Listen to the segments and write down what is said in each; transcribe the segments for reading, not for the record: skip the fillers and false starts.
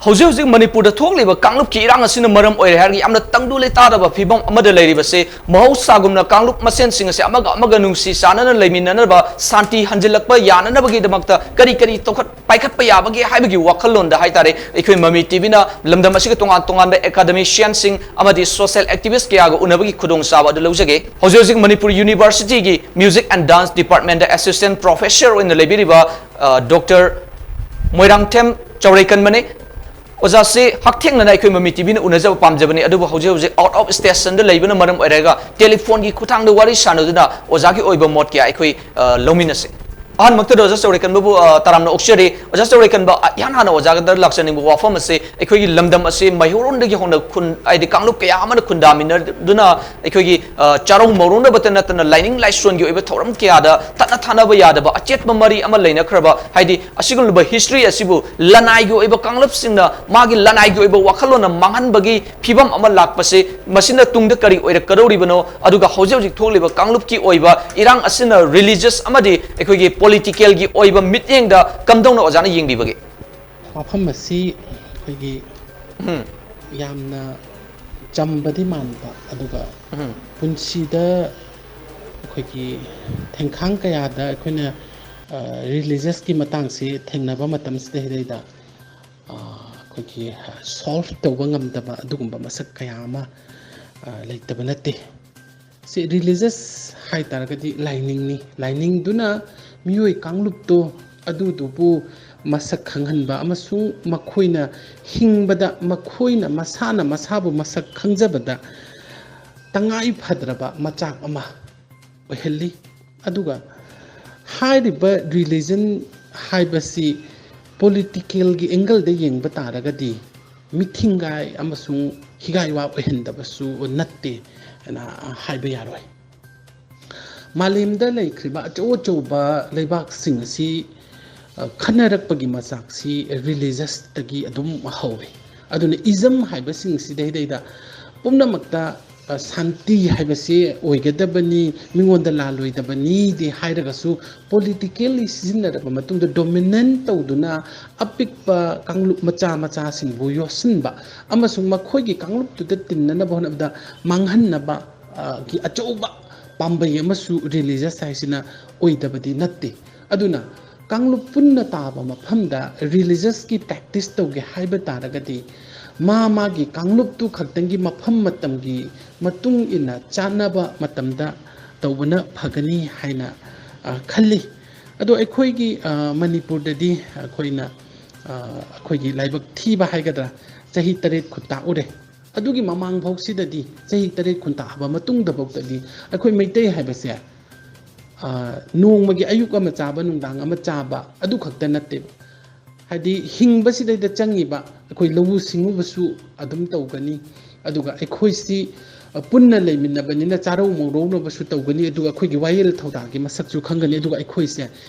ꯍꯧꯖꯤꯛ ꯍꯧꯖꯤꯛ ꯃꯅꯤꯄꯨꯔꯗ ꯊꯣꯛꯂꯤꯕ ꯀꯥꯡꯂꯨꯞꯀꯤ ꯏꯔꯥꯡ ꯑꯁꯤꯅ ꯃꯔꯝ ꯑꯣꯏꯔꯦ ꯍꯥꯏꯔꯒ ꯌꯥꯝꯅ ꯇꯪꯗꯨ ꯂꯩꯇꯥꯗꯕ ꯐꯤꯕꯝ ꯑꯃꯗ ꯂꯩꯔꯤꯕꯁꯤ ꯃꯍꯧꯁꯥꯒꯨꯝꯅ ꯀꯥꯡꯂꯨꯞ ꯃꯁꯦꯟꯁꯤꯡ ꯑꯁꯤ ꯑꯃꯒ ꯑꯃꯒ ꯅꯨꯡꯁꯤ ꯆꯥꯟꯅꯅ ꯂꯩꯃꯤꯟꯅꯅꯕ ꯁꯥꯟꯇꯤ ꯍꯟꯖꯤꯜꯂꯛꯄ ꯌꯥꯅꯅꯕꯒꯤꯗꯃꯛꯇ ꯀꯔꯤ ꯀꯔꯤ ꯄꯥꯏꯈꯠꯄ ꯌꯥꯕꯒꯦ ꯍꯥꯏꯕꯒꯤ ꯋꯥꯈꯜꯂꯣꯟꯗ ꯍꯥꯏꯇꯥꯔꯦ ꯑꯩꯈꯣꯏ ꯃꯃꯤ ꯇꯤꯚꯤꯅ ꯂꯝꯗꯝ ꯑꯁꯤꯒꯤ ꯇꯣꯉꯥꯟ ꯇꯣꯉꯥꯟꯕ ꯑꯦꯀꯥꯗꯃꯤꯁꯤꯌꯟꯁꯤꯡ ꯑꯃꯗꯤ ꯁꯣꯁꯤꯌꯦꯜ ꯑꯦꯛꯇꯤꯚꯤꯁꯠ ꯀꯌꯥꯒ ꯎꯅꯕꯒꯤ ꯈꯨꯗꯣꯡꯆꯥꯕ ꯑꯗꯨ ꯂꯧꯖꯒꯦ ꯍꯧꯖꯤꯛ ꯍꯧꯖꯤꯛ ꯃꯅꯤꯄꯨꯔ ꯌꯨꯅꯤꯚꯔꯁꯤꯇꯤꯒꯤ music and dance department assistant professor ꯑꯣꯏꯅ ꯂꯩꯕꯤꯔꯤꯕ ꯗꯣꯛꯇꯔ ꯃꯣꯏꯔꯥꯡꯊꯦꯝ ꯆꯧꯔꯩꯀꯟꯕꯅꯤ ꯑꯣꯖꯥꯁꯤ ꯍꯛꯊꯦꯡꯅꯅ ꯑꯩꯈꯣꯏ ꯃꯃꯤ ꯇꯤꯚꯤꯅ ꯎꯅꯖꯕ ꯄꯥꯝꯖꯕꯅꯤ ꯑꯗꯨꯕꯨ ꯍꯧꯖꯤꯛ ꯍꯧꯖꯤꯛ ꯑꯥꯎꯠ ꯑꯣꯐ ꯁ꯭ꯇꯦꯁꯟꯗ ꯂꯩꯕꯅ ꯃꯔꯝ ꯑꯣꯏꯔꯒ ꯇꯦꯂꯤꯐꯣꯟꯒꯤ ꯈꯨꯠꯊꯥꯡꯗ ꯋꯥꯔꯤ ꯁꯥꯟꯅꯗꯨꯅ ꯑꯣꯖꯥꯒꯤ ꯑꯣꯏꯕ ꯃꯣꯠ ꯀꯌꯥ ꯑꯩꯈꯣꯏ ꯂꯧꯃꯤꯟꯅꯁꯤ ꯑꯍꯥꯟꯕꯃꯛꯇꯗ ꯑꯣꯖꯥ ꯆꯧꯔꯩꯀꯟꯕꯕꯨ ꯇꯔꯥꯝꯅ ꯑꯣꯛꯆꯔꯤ ꯑꯣꯖꯥ ꯆꯧꯔꯩꯀꯟꯕ ꯏꯍꯥꯟ ꯍꯥꯟꯅ ꯑꯣꯖꯥꯒꯗ ꯂꯥꯛꯆꯅꯤꯡꯕ ꯋꯥꯐꯝ ꯑꯁꯤ ꯑꯩꯈꯣꯏꯒꯤ ꯂꯝꯗꯝ ꯑꯁꯤ ꯃꯩꯍꯧꯔꯣꯟꯗꯒꯤ ꯍꯧꯅ ꯈꯨꯟ ꯍꯥꯏꯗꯤ ꯀꯥꯡꯂꯨꯞ ꯀꯌꯥ ꯑꯃꯅ ꯈꯨꯟꯗꯥꯃꯤꯟꯅꯗꯨꯅ ꯑꯩꯈꯣꯏꯒꯤ ꯆꯥꯔꯧ ꯃꯧꯔꯧꯅꯕꯇ ꯅꯠꯇꯅ ꯂꯥꯏꯅꯤꯡ ꯂꯥꯏꯁꯣꯟꯒꯤ ꯑꯣꯏꯕ ꯊꯧꯔꯝ ꯀꯌꯥꯗ ꯇꯠꯅ ꯊꯥꯅꯕ ꯌꯥꯗꯕ ꯑꯆꯦꯠꯄ ꯃꯔꯤ ꯑꯃ ꯂꯩꯅꯈ꯭ꯔꯕ ꯍꯥꯏꯗꯤ ꯑꯁꯤꯒꯨꯝꯂꯕ ꯍꯤꯁꯇ꯭ꯔꯤ ꯑꯁꯤꯕꯨ ꯂꯅꯥꯏꯒꯤ ꯑꯣꯏꯕ ꯀꯥꯡꯂꯨꯞꯁꯤꯡꯅ ꯃꯥꯒꯤ ꯂꯅꯥꯏꯒꯤ ꯑꯣꯏꯕ ꯋꯥꯈꯜꯂꯣꯟꯅ ꯃꯥꯡꯍꯟꯕꯒꯤ ꯐꯤꯕꯝ ꯑꯃ ꯂꯥꯛꯄꯁꯤ ꯃꯁꯤꯅ ꯇꯨꯡꯗ ꯀꯔꯤ ꯑꯣꯏꯔꯛꯀꯗꯧꯔꯤꯕꯅꯣ ꯑꯗꯨꯒ ꯍꯧꯖꯤꯛ ꯍꯧꯖꯤꯛ ꯊꯣꯛꯂꯤꯕ ꯀꯥꯡꯂꯨꯞꯀꯤ ꯑꯣꯏꯕ ꯏꯔꯥꯡ ꯑꯁꯤꯅ ꯔꯤꯂꯤꯖꯤꯌꯁ ꯑꯃꯗꯤ ꯑꯩꯈꯣꯏꯒꯤ ꯄꯣꯂꯤꯇꯤꯀꯦꯜꯒꯤ ꯑꯣꯏꯕ ꯃꯤꯠꯌꯦꯡꯗ ꯀꯝꯗꯧꯅ ꯑꯣꯖꯥꯅ ꯌꯦꯡꯕꯤꯕꯒꯦ ꯋꯥꯐꯝ ꯑꯁꯤ ꯑꯩꯈꯣꯏꯒꯤ ꯌꯥꯝꯅ ꯆꯝꯕꯗꯤ ꯃꯥꯟꯕ ꯑꯗꯨꯒ ꯄꯨꯟꯁꯤꯗ ꯑꯩꯈꯣꯏꯒꯤ ꯊꯦꯡꯈꯥꯡ ꯀꯌꯥꯗ ꯑꯩꯈꯣꯏꯅ ꯔꯤꯂꯤꯖꯁꯀꯤ ꯃꯇꯥꯡꯁꯤ ꯊꯦꯡꯅꯕ ꯃꯇꯝꯁꯤꯗꯩꯗ ꯑꯩꯈꯣꯏꯒꯤ ꯁꯣꯜꯐ ꯇꯧꯕ ꯉꯝꯗꯕ ꯑꯗꯨꯒꯨꯝꯕ ꯃꯁꯛ ꯀꯌా ꯑꯃ ꯂꯩꯇꯕ ꯅꯠꯇꯦ ꯁꯤ ꯔꯤꯂꯤꯖꯁ ꯍꯥꯏꯇꯥꯔꯒꯗꯤ ꯂꯥꯏꯅꯤꯡꯅꯤ ꯂꯥꯏꯅꯤꯡꯗꯨꯅ ꯃꯤꯑꯣꯏ ꯀꯥꯡꯂꯨꯞꯇꯣ ꯑꯗꯨꯗꯨꯕꯨ ꯃꯁꯛ ꯈꯪꯍꯟꯕ ꯑꯃꯁꯨꯡ ꯃꯈꯣꯏꯅ ꯍꯤꯡꯕꯗ ꯃꯈꯣꯏꯅ ꯃꯁꯥꯅ ꯃꯁꯥꯕꯨ ꯃꯁꯛ ꯈꯪꯖꯕꯗ ꯇꯉꯥꯏ ꯐꯗ꯭ꯔꯕ ꯃꯆꯥꯛ ꯑꯃ ꯑꯣꯏꯍꯜꯂꯤ ꯑꯗꯨꯒ ꯍꯥꯏꯔꯤꯕ ꯔꯤꯂꯤꯖꯟ ꯍꯥꯏꯕꯁꯤ ꯄꯣꯂꯤꯇꯤꯀꯦꯜꯒꯤ ꯑꯦꯡꯒꯜꯗ ꯌꯦꯡꯕ ꯇꯥꯔꯒꯗꯤ ꯃꯤꯊꯤꯡꯒꯥꯏ ꯑꯃꯁꯨꯡ ꯍꯤꯒꯥꯏ ꯋꯥ ꯑꯣꯏꯍꯟꯗꯕꯁꯨ ꯅꯠꯇꯦ ꯍꯥꯏꯅ ꯍꯥꯏꯕ ꯌꯥꯔꯣꯏ ꯃꯥꯂꯦꯝꯗ ꯂꯩꯈ꯭ꯔꯤꯕ ꯑꯆꯧ ꯑꯆꯧꯕ ꯂꯩꯕꯥꯛꯁꯤꯡ ꯑꯁꯤ ꯈꯟꯅꯔꯛꯄꯒꯤ ꯃꯆꯥꯛꯁꯤ ꯔꯤꯂꯤꯖꯁꯇꯒꯤ ꯑꯗꯨꯝ ꯍꯧꯏ ꯑꯗꯨꯅ ꯏꯖꯝ ꯍꯥꯏꯕꯁꯤꯡꯁꯤꯗꯩꯗ ꯄꯨꯝꯅꯃꯛꯇ ꯁꯥꯟꯇꯤ ꯍꯥꯏꯕꯁꯤ ꯑꯣꯏꯒꯗꯕꯅꯤ ꯃꯤꯉꯣꯟꯗ ꯂꯥꯜꯂꯣꯏꯗꯕꯅꯤꯗꯤ ꯍꯥꯏꯔꯒꯁꯨ ꯄꯣꯂꯤꯇꯤꯀꯦꯜꯂꯤ ꯁꯤꯖꯤꯟꯅꯔꯕ ꯃꯇꯨꯡꯗ ꯗꯣꯃꯤꯅꯦꯟ ꯇꯧꯗꯨꯅ ꯑꯄꯤꯛꯄ ꯀꯥꯡꯂꯨꯞ ꯃꯆꯥ ꯃꯆꯥꯁꯤꯡꯕꯨ ꯌꯣꯠꯁꯤꯟꯕ ꯑꯃꯁꯨꯡ ꯃꯈꯣꯏꯒꯤ ꯀꯥꯡꯂꯨꯞꯇꯨꯗ ꯇꯤꯟꯅꯅꯕ ꯍꯣꯠꯅꯕꯗ ꯃꯥꯡꯍꯟꯅꯕ ꯒꯤ ꯑꯆꯧꯕ ꯄꯥꯝꯕꯩ ꯑꯃꯁꯨ ꯔꯤꯂꯤꯖꯁ ꯍꯥꯏꯁꯤꯅ ꯑꯣꯏꯗꯕꯗꯤ ꯅꯠꯇꯦ ꯑꯗꯨꯅ ꯀꯥꯡꯂꯨꯞ ꯄꯨꯟꯅ ꯇꯥꯕ ꯃꯐꯝꯗ ꯔꯤꯂꯤꯖꯁꯀꯤ ꯄ꯭ꯔꯦꯛꯇꯤꯁ ꯇꯧꯒꯦ ꯍꯥꯏꯕ ꯇꯥꯔꯒꯗꯤ ꯃꯥꯒꯤ ꯀꯥꯡꯂꯨꯞꯇꯨ ꯈꯛꯇꯪꯒꯤ ꯃꯐꯝ ꯃꯇꯝꯒꯤ ꯃꯇꯨꯡ ꯏꯟꯅ ꯆꯥꯟꯅꯕ ꯃꯇꯝꯗ ꯇꯧꯕꯅ ꯐꯒꯅꯤ ꯍꯥꯏꯅ ꯈꯜꯂꯤ ꯑꯗꯣ ꯑꯩꯈꯣꯏꯒꯤ ꯃꯅꯤꯄꯨꯔꯗꯗꯤ ꯑꯩꯈꯣꯏꯒꯤ ꯂꯥꯏꯕꯛ ꯊꯤꯕ ꯍꯥꯏꯒꯗ꯭ꯔꯥ ꯆꯍꯤ 7 ꯈꯨꯟꯇꯥꯛꯎꯔꯦ ꯑꯗꯨꯒꯤ ꯃꯃꯥꯡꯐꯥꯎꯁꯤꯗꯗꯤ ꯆꯍꯤ 7 ꯈꯨꯟꯇꯥꯛꯑꯕ ꯃꯇꯨꯡꯗꯐꯥꯎꯗꯗꯤ ꯑꯩꯈꯣꯏ ꯃꯩꯇꯩ ꯍꯥꯏꯕꯁꯦ ꯅꯣꯡꯃꯒꯤ ꯑꯌꯨꯛ ꯑꯃ ꯆꯥꯕ ꯅꯨꯡꯗꯥꯡ ꯑꯃ ꯆꯥꯕ ꯑꯗꯨ ꯈꯛꯇ ꯅꯠꯇꯦꯕ ꯍꯥꯏꯗꯤ ꯍꯤꯡꯕꯁꯤꯗꯩꯗ ꯆꯪꯉꯤꯕ ꯑꯩꯈꯣই ꯂꯧꯎ ꯁꯤꯡꯎꯕꯁꯨ ꯑꯗꯨꯝ ꯇꯧꯒꯅꯤ ꯑꯗꯨꯒ ꯑꯩꯈꯣꯏꯁꯤ ꯄꯨꯟꯅ ꯂꯩꯃꯤꯟꯅꯕꯅꯤꯅ ꯆꯥꯔꯧ ꯃꯧꯔꯧꯅꯕꯁꯨ ꯇꯧꯒꯅꯤ ꯑꯗꯨꯒ ꯑꯩꯈꯣꯏꯒꯤ ꯋꯥꯌꯦꯜ ꯊꯧꯗꯥꯒꯤ ꯃꯁꯛꯁꯨ ꯈꯪꯒꯅꯤ ꯑꯗꯨꯒ ꯑꯩꯈꯣꯏꯁꯦ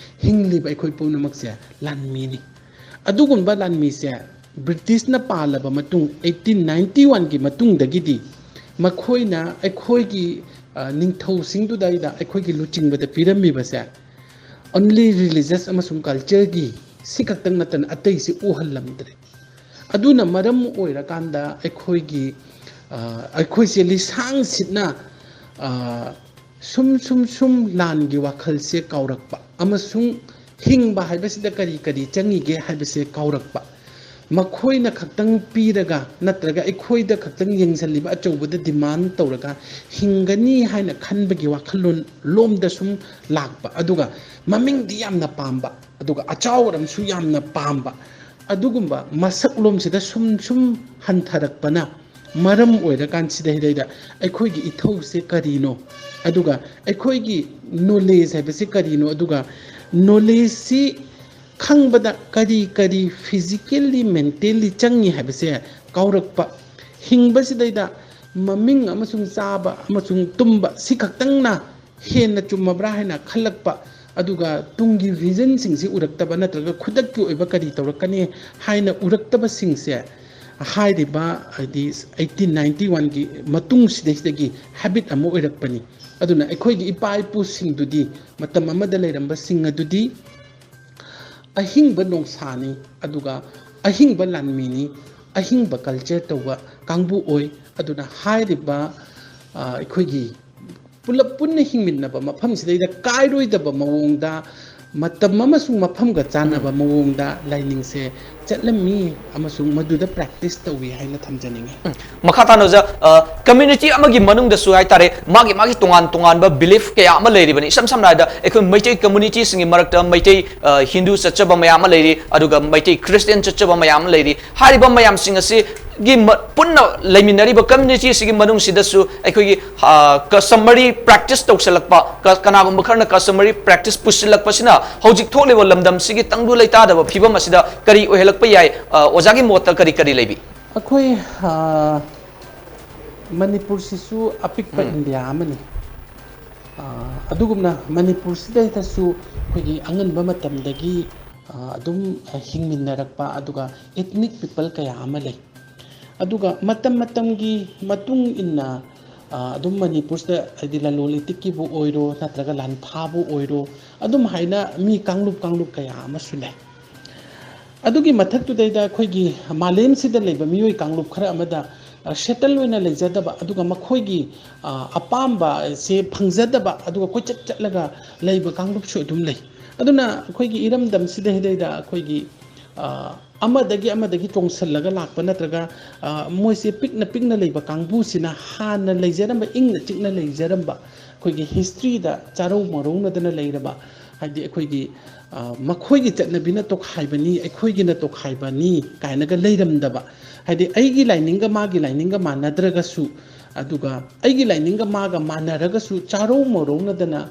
ꯍꯤꯡꯂꯤꯕ ꯑꯩꯈꯣꯏ ꯄꯨꯝꯅꯃꯛꯁꯦ ꯂꯥꯟꯃꯤꯅꯤ ꯑꯗꯨꯒꯨꯝꯕ ꯂꯥꯟꯃꯤꯁꯦ ꯕ꯭ꯔꯤꯇꯤꯁꯅ ꯄꯥꯜꯂꯕ ꯃꯇꯨꯡ 1891ꯒꯤ ꯃꯇꯨꯡꯗꯒꯤꯗꯤ ꯃꯈꯣꯏꯅ ꯑꯩꯈꯣꯏꯒꯤ ꯅꯤꯡꯊꯧꯁꯤꯡꯗꯨꯗꯩꯗ ꯑꯩꯈꯣꯏꯒꯤ ꯂꯨꯆꯤꯡꯕꯗ ꯄꯤꯔꯝꯃꯤꯕꯁꯦ ꯑꯣꯟꯂꯤ ꯔꯤꯂꯤꯖꯁ ꯑꯃꯁꯨꯡ ꯀꯜꯆꯔꯒꯤ ꯁꯤ ꯈꯛꯇꯪ ꯅꯠꯇꯅ ꯑꯇꯩꯁꯤ ꯎꯍꯜꯂꯝꯗ꯭ꯔꯦ ꯑꯗꯨꯅ ꯃꯔꯝ ꯑꯣꯏꯔꯀꯥꯟꯗ ꯑꯩꯈꯣꯏꯁꯦ ꯂꯤꯁꯥꯡꯁꯤꯠꯅ ꯁꯨꯝ ꯂꯥꯟꯒꯤ ꯋꯥꯈꯜꯁꯦ ꯀꯥꯎꯔꯛꯄ ꯑꯃꯁꯨꯡ ꯍꯤꯡꯕ ꯍꯥꯏꯕꯁꯤꯗ ꯀꯔꯤ ꯀꯔꯤ ꯆꯪꯉꯤꯒꯦ ꯍꯥꯏꯕꯁꯦ ꯀꯥꯎꯔꯛꯄ ꯃꯈꯣꯏꯅ ꯈꯛꯇꯪ ꯄꯤꯔꯒ ꯅꯠꯇ꯭ꯔꯒ ꯑꯩꯈꯣꯏꯗ ꯈꯛꯇꯪ ꯌꯦꯡꯁꯤꯜꯂꯤꯕ ꯑꯆꯧꯕꯗ ꯗꯤꯃꯥꯟ ꯇꯧꯔꯒ ꯍꯤꯡꯒꯅꯤ ꯍꯥꯏꯅ ꯈꯟꯕꯒꯤ ꯋꯥꯈꯜꯂꯣꯟ ꯂꯣꯝꯗ ꯁꯨꯝ ꯂꯥꯛꯄ ꯑꯗꯨꯒ ꯃꯃꯤꯡꯗꯤ ꯌꯥꯝꯅ ꯄꯥꯝꯕ ꯑꯗꯨꯒ ꯑꯆꯥꯎꯔꯝꯁꯨ ꯌꯥꯝꯅ ꯄꯥꯝꯕ ꯑꯗꯨꯒꯨꯝꯕ ꯃꯁꯛꯂꯣꯝꯁꯤꯗ ꯁꯨꯝ ꯍꯟꯊꯔꯛꯄꯅ ꯃꯔꯝ ꯑꯣꯏꯔꯀꯥꯟꯁꯤꯗꯩꯗ ꯑꯩꯈꯣꯏꯒꯤ ꯏꯊꯧꯁꯦ ꯀꯔꯤꯅꯣ ꯑꯗꯨꯒ ꯑꯩꯈꯣꯏꯒꯤ ꯅꯣꯂꯦꯖ ꯍꯥꯏꯕꯁꯤ ꯀꯔꯤꯅꯣ ꯑꯗꯨꯒ ꯅꯣꯂꯦꯖꯁꯤ ꯈꯪꯕꯗ ꯀꯔꯤ ꯐꯤꯖꯤꯀꯦꯜꯂꯤ ꯃꯦꯟꯇꯦꯜꯂꯤ ꯆꯪꯉꯤ ꯍꯥꯏꯕꯁꯦ ꯀꯥꯎꯔꯛꯄ ꯍꯤꯡꯕꯁꯤꯗꯩꯗ ꯃꯃꯤꯡ ꯑꯃꯁꯨꯡ ꯆꯥꯕ ꯑꯃꯁꯨꯡ ꯇꯨꯝꯕ ꯁꯤ ꯈꯛꯇꯪꯅ ꯍꯦꯟꯅ ꯆꯨꯝꯃꯕ꯭ꯔꯥ ꯍꯥꯏꯅ ꯈꯜꯂꯛꯄ ꯑꯗꯨꯒ ꯇꯨꯡꯒꯤ ꯚꯤꯖꯟꯁꯤꯡꯁꯤ ꯎꯔꯛꯇꯕ ꯅꯠꯇ꯭ꯔꯒ ꯈꯨꯗꯛꯀꯤ ꯑꯣꯏꯕ ꯀꯔꯤ ꯇꯧꯔꯛꯀꯅꯤ ꯍꯥꯏꯅ ꯎꯔꯛꯇꯕꯁꯤꯡꯁꯦ ꯍꯥꯏꯔꯤꯕ ꯍꯥꯏꯗꯤ 1891ꯒꯤ ꯃꯇꯨꯡꯁꯤꯗꯒꯤ ꯍꯦꯕꯤꯠ ꯑꯃ ꯑꯣꯏꯔꯛꯄꯅꯤ ꯑꯗꯨꯅ ꯑꯩꯈꯣꯏꯒꯤ ꯏꯄꯥ ꯏꯄꯨꯁꯤꯡꯗꯨꯗꯤ ꯃꯇꯝ ꯑꯃꯗ ꯂꯩꯔꯝꯕꯁꯤꯡ ꯑꯗꯨꯗꯤ ꯑꯍꯤꯡꯕ ꯅꯣꯡꯁꯥꯅꯤ ꯑꯗꯨꯒ ꯑꯍꯤꯡꯕ ꯂꯥꯟꯃꯤꯅꯤ ꯑꯍꯤꯡꯕ ꯀꯜꯆꯔ ꯇꯧꯕ ꯀꯥꯡꯕꯨ ꯑꯣꯏ ꯑꯗꯨꯅ ꯍꯥꯏꯔꯤꯕ ꯑꯩꯈꯣꯏꯒꯤ ꯄꯨꯂꯞ ꯄꯨꯟꯅ ꯍꯤꯡꯃꯤꯟꯅꯕ ꯃꯐꯝꯁꯤꯗꯩꯗ ꯀꯥꯏꯔꯣꯏꯗꯕ ꯃꯑꯣꯡꯗ ꯃꯇꯝ ꯑꯃꯁꯨꯡ ꯃꯐꯝꯒ ꯆꯥꯟꯅꯕ ꯃꯑꯣꯡꯗ ꯂꯥꯏꯅꯤꯡꯁꯦ ꯆꯠꯂꯝꯃꯤ ꯑꯃꯁꯨꯡ ꯃꯗꯨꯗ ꯄ꯭ꯔꯦꯛꯇꯤꯁ ꯇꯧꯏ ꯍꯥꯏꯅ ꯊꯝꯖꯅꯤꯡꯉꯤ ꯃꯈꯥ ꯇꯥꯅ ꯀꯝꯃ꯭ꯌꯨꯅꯤꯇꯤ ꯑꯃꯒꯤ ꯃꯅꯨꯡꯗꯁꯨ ꯍꯥꯏꯇꯥꯔꯦ ꯃꯥꯒꯤ ꯇꯣꯉꯥꯟ ꯇꯣꯉꯥꯟꯕ ꯕꯤꯂꯤꯐ ꯀꯌꯥ ꯑꯃ ꯂꯩꯔꯤꯕꯅꯤ ꯏꯁꯝ ꯁꯝꯅ ꯍꯥꯏꯔꯕꯗ ꯑꯩꯈꯣꯏ ꯃꯩꯇꯩ ꯀꯝꯃ꯭ꯌꯨꯅꯤꯇꯤꯁꯤꯡꯒꯤ ꯃꯔꯛꯇ ꯃꯩꯇꯩ ꯍꯤꯟꯗꯨ ꯆꯠꯆꯕ ꯃꯌꯥꯝ ꯑꯃ ꯂꯩꯔꯤ ꯑꯗꯨꯒ ꯃꯩꯇꯩ ꯈ꯭ꯔꯤꯁꯇꯤꯌꯟ ꯆꯠꯆꯕ ꯃꯌꯥꯝ ꯑꯃ ꯂꯩꯔꯤ ꯍꯥꯏꯔꯤꯕ ꯃꯌꯥꯝꯁꯤꯡ ꯑꯁꯤ ꯄꯨꯟꯅ ꯂꯩꯃꯤꯟꯅꯔꯤꯕ ꯀꯝꯃ꯭ꯌꯨꯅꯤꯇꯤꯁꯤꯒꯤ ꯃꯅꯨꯡꯁꯤꯗꯁꯨ ꯑꯩꯈꯣꯏꯒꯤ ꯀꯁꯇꯃꯔꯤ ꯄ꯭ꯔꯦꯛꯇꯤꯁ ꯇꯧꯁꯜꯂꯛꯄ ꯀꯅꯥꯒꯨꯝꯕ ꯈꯔꯅ ꯀꯁꯇꯃꯔꯤ ꯄ꯭ꯔꯦꯛꯇꯤꯁ ꯄꯨꯁꯤꯜꯂꯛꯄꯁꯤꯅ ꯍꯧꯖꯤꯛ ꯊꯣꯛꯂꯤꯕ ꯂꯝꯗꯝꯁꯤꯒꯤ ꯇꯪꯗꯨ ꯂꯩꯇꯥꯗꯕ ꯐꯤꯕꯝ ꯑꯁꯤꯗ ꯀꯔꯤ ꯑꯣꯏꯍꯜꯂꯛꯄ ꯌꯥꯏ ꯑꯣꯖꯥꯒꯤ ꯃꯣꯠꯇ ꯀꯔꯤ ꯂꯩꯕꯤ ꯑꯩꯈꯣꯏ ꯃꯅꯤꯄꯨꯔꯁꯤꯁꯨ ꯑꯄꯤꯛꯄ ꯏꯟꯗꯤꯌꯥ ꯑꯃꯅꯤ ꯑꯗꯨꯒꯨꯝꯅ ꯃꯅꯤꯄꯨꯔꯁꯤꯗꯁꯨ ꯑꯩꯈꯣꯏꯒꯤ ꯑꯉꯟꯕ ꯃꯇꯝꯗꯒꯤ ꯑꯗꯨꯝ ꯍꯤꯡꯃꯤꯟꯅꯔꯛꯄ ꯑꯗꯨꯒ ꯏꯊꯅꯤꯛ ꯄꯤꯄꯜ ꯀꯌꯥ ꯑꯃ ꯂꯩ ꯑꯗꯨꯒ ꯃꯇꯝ ꯃꯇꯝꯒꯤ ꯃꯇꯨꯡ ꯏꯟꯅ ꯑꯗꯨꯝ ꯃꯅꯤꯄꯨꯔꯁꯤꯗ ꯍꯥꯏꯗꯤ ꯂꯂꯣꯟ ꯏꯇꯤꯛꯀꯤꯕꯨ ꯑꯣꯏꯔꯣ ꯅꯠꯇ꯭ꯔꯒ ꯂꯥꯟꯐꯥꯕꯨ ꯑꯣꯏꯔꯣ ꯑꯗꯨꯝ ꯍꯥꯏꯅ ꯃꯤ ꯀꯥꯡꯂꯨꯞ ꯀꯌꯥ ꯑꯃꯁꯨ ꯂꯩ ꯑꯗꯨꯒꯤ ꯃꯊꯛꯇꯨꯗꯩꯗ ꯑꯩꯈꯣꯏꯒꯤ ꯃꯥꯂꯦꯝꯁꯤꯗ ꯂꯩꯕ ꯃꯤꯑꯣꯏ ꯀꯥꯡꯂꯨꯞ ꯈꯔ ꯑꯃꯗ ꯁꯦꯇꯜ ꯑꯣꯏꯅ ꯂꯩꯖꯗꯕ ꯑꯗꯨꯒ ꯃꯈꯣꯏꯒꯤ ꯑꯄꯥꯝꯕꯁꯦ ꯐꯪꯖꯗꯕ ꯑꯗꯨꯒ ꯀꯣꯏꯆꯠ ꯆꯠꯂꯒ ꯂꯩꯕ ꯀꯥꯡꯂꯨꯞꯁꯨ ꯑꯗꯨꯝ ꯂꯩ ꯑꯗꯨꯅ ꯑꯩꯈꯣꯏꯒꯤ ꯏꯔꯝꯗꯝꯁꯤꯗꯩꯗ ꯑꯩꯈꯣꯏꯒꯤ ꯑꯃꯗꯒꯤ ꯆꯣꯡꯁꯜꯂꯒ ꯂꯥꯛꯄ ꯅꯠꯇ꯭ꯔꯒ ꯃꯣꯏꯁꯦ ꯄꯤꯛꯅ ꯂꯩꯕ ꯀꯥꯡꯕꯨꯁꯤꯅ ꯍꯥꯟꯅ ꯂꯩꯖꯔꯝꯕ ꯏꯪꯅ ꯆꯤꯛꯅ ꯂꯩꯖꯔꯝꯕ ꯑꯩꯈꯣꯏꯒꯤ ꯍꯤꯁꯇ꯭ꯔꯤꯗ ꯆꯥꯔꯧ ꯃꯔꯧꯅꯗꯅ ꯂꯩꯔꯕ ꯍꯥꯏꯗꯤ ꯑꯩꯈꯣꯏꯒꯤ ꯃꯈꯣꯏꯒꯤ ꯆꯠꯅꯕꯤꯅ ꯇꯣꯈꯥꯏꯕꯅꯤ ꯑꯩꯈꯣꯏꯒꯤꯅ ꯇꯣꯈꯥꯏꯕꯅꯤ ꯀꯥꯏꯅꯒ ꯂꯩꯔꯝꯗꯕ ꯍꯥꯏꯗꯤ ꯑꯩꯒꯤ ꯂꯥꯏꯅꯤꯡꯒ ꯃꯥꯒꯤ ꯂꯥꯏꯅꯤꯡꯒ ꯃꯥꯟꯅꯗ꯭ꯔꯒꯁꯨ ꯑꯗꯨꯒ ꯑꯩꯒꯤ ꯂꯥꯏꯅꯤꯡꯒ ꯃꯥꯒ ꯃꯥꯟꯅꯔꯒꯁꯨ ꯆꯥꯔꯧ ꯃꯔꯧꯅꯗꯅ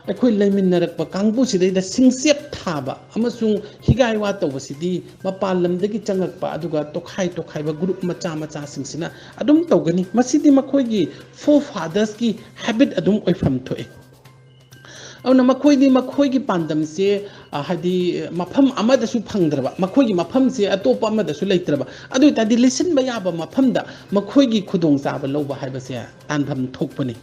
ꯑꯩꯈꯣꯏ ꯂꯩꯃꯤꯟꯅꯔꯛꯄ ꯀꯥꯡꯕꯨꯁꯤꯗꯩꯗ ꯁꯤꯡꯆꯦꯞ ꯊꯥꯕ ꯑꯃꯁꯨꯡ ꯍꯤꯒꯥꯏ ꯋꯥ ꯇꯧꯕꯁꯤꯗꯤ ꯃꯄꯥꯟ ꯂꯝꯗꯒꯤ ꯆꯪꯉꯛꯄ ꯑꯗꯨꯒ ꯇꯣꯈꯥꯏꯕ ꯒ꯭ꯔꯨꯞ ꯃꯆꯥꯁꯤꯡꯁꯤꯅ ꯑꯗꯨꯝ ꯇꯧꯒꯅꯤ ꯃꯁꯤꯗꯤ ꯃꯈꯣꯏꯒꯤ ꯐꯣꯔ ꯐꯥꯗꯔꯁꯀꯤ ꯍꯦꯕꯤꯠ ꯑꯗꯨꯝ ꯑꯣꯏꯐꯝ ꯊꯣꯛꯑꯦ ꯑꯗꯨꯅ ꯃꯈꯣꯏꯒꯤ ꯄꯥꯟꯗꯝꯁꯦ ꯍꯥꯏꯗꯤ ꯃꯐꯝ ꯑꯃꯗꯁꯨ ꯐꯪꯗ꯭ꯔꯕ ꯃꯈꯣꯏꯒꯤ ꯃꯐꯝꯁꯦ ꯑꯇꯣꯞꯄ ꯑꯃꯗꯁꯨ ꯂꯩꯇ꯭ꯔꯕ ꯑꯗꯨ ꯑꯣꯏꯇꯥꯔꯗꯤ ꯂꯤꯁꯤꯟꯕ ꯌꯥꯕ ꯃꯐꯝꯗ ꯃꯈꯣꯏꯒꯤ ꯈꯨꯗꯣꯡꯆꯥꯕ ꯂꯧꯕ ꯍꯥꯏꯕꯁꯦ ꯇꯥꯟꯐꯝ ꯊꯣꯛꯄꯅꯤ